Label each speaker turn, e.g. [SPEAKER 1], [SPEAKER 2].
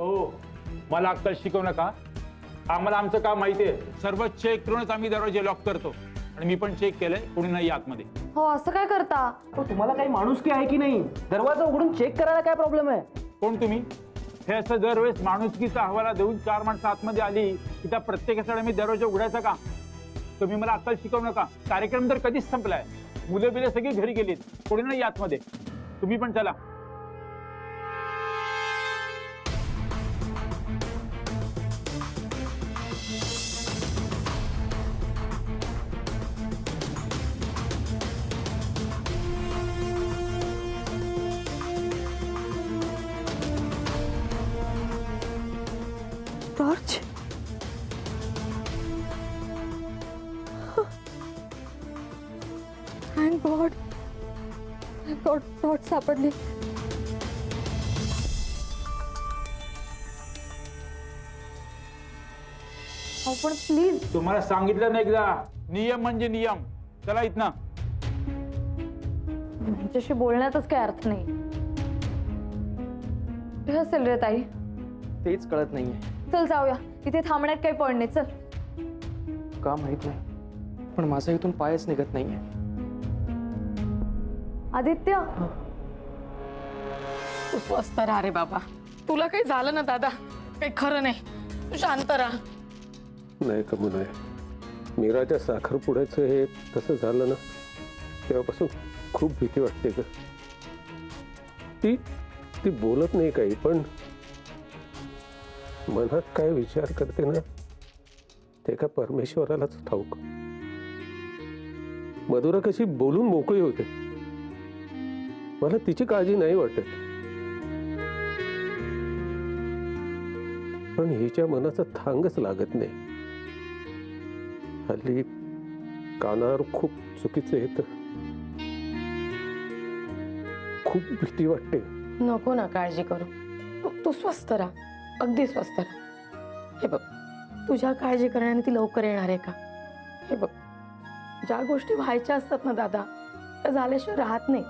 [SPEAKER 1] हो, मला अक्कल शिकवू नका. आम्हाला आमचं काम माहिती आहे. सर्व चेक करूनच आम्ही दरवाजे लॉक करतो. आणि मी पण चेक केलंय, कोणी नाही आतमध्ये.
[SPEAKER 2] हो, असं काय करता?
[SPEAKER 3] तुम्हाला काही माणुसकी आहे की नाही? दरवाजा उघडून चेक करायला काय प्रॉब्लेम आहे?
[SPEAKER 1] कोण तुम्ही? हे असं दरवेळेस माणुसकीचा हवाला देऊन 4 माणसं आतमध्ये आली की त्या प्रत्येकासाठी मी दरवाजा उघडायचा का? तुम्ही मला अक्कल शिकवू नका. कार्यक्रम तर कधीच संपलाय. मुलं बिलं सगळी घरी गेलीत, कोणी नाही आतमध्ये. तुम्ही पण चला.
[SPEAKER 2] टॉर्च. Thank God. टॉर्च सापडली. पण प्लीज.
[SPEAKER 1] तुम्हाला सांगितलं ना एकदा, नियम म्हणजे नियम. चला इथनं.
[SPEAKER 2] तुमच्याशी बोलण्यातच काही अर्थ नाही. कुठे असेल रे ताई?
[SPEAKER 3] तेच कळत नाहीये.
[SPEAKER 2] चल जाऊया, इथे थांबण्यात काही पड नाही. चल.
[SPEAKER 3] का माहित नाही, पण माझा इथून पायच निघत नाहीये.
[SPEAKER 2] आदित्य,
[SPEAKER 4] तू स्वस्त राहा रे बाबा. तुला काही झालं ना दादा, काही खरं नाही. तू शांत राहा.
[SPEAKER 5] नाही कमू नाही. मीराच्या साखरपुड्याचं हे तसं झालं ना, तेव्हापासून खूप भीती वाटते ग. ती बोलत नाही काही, पण मनात काय विचार करते ना, ते का परमेश्वरालाच ठाऊक. मधुरा कशी बोलून मोकळी होते, मला तिची काळजी नाही वाटत. पण हिच्या मनाचा थांगच लागत नाही. हल्ली कानावर खूप चुकीचं येतं. खूप भीती वाटते.
[SPEAKER 4] नको ना काळजी करू. तू स्वस्त राहा, अगदी स्वस्त राहा. हे बघ, तुझ्या काळजी करण्याने ती लवकर येणार आहे का? हे बघ, ज्या गोष्टी व्हायच्या असतात ना दादा, त्या झाल्याशिवाय राहत नाही.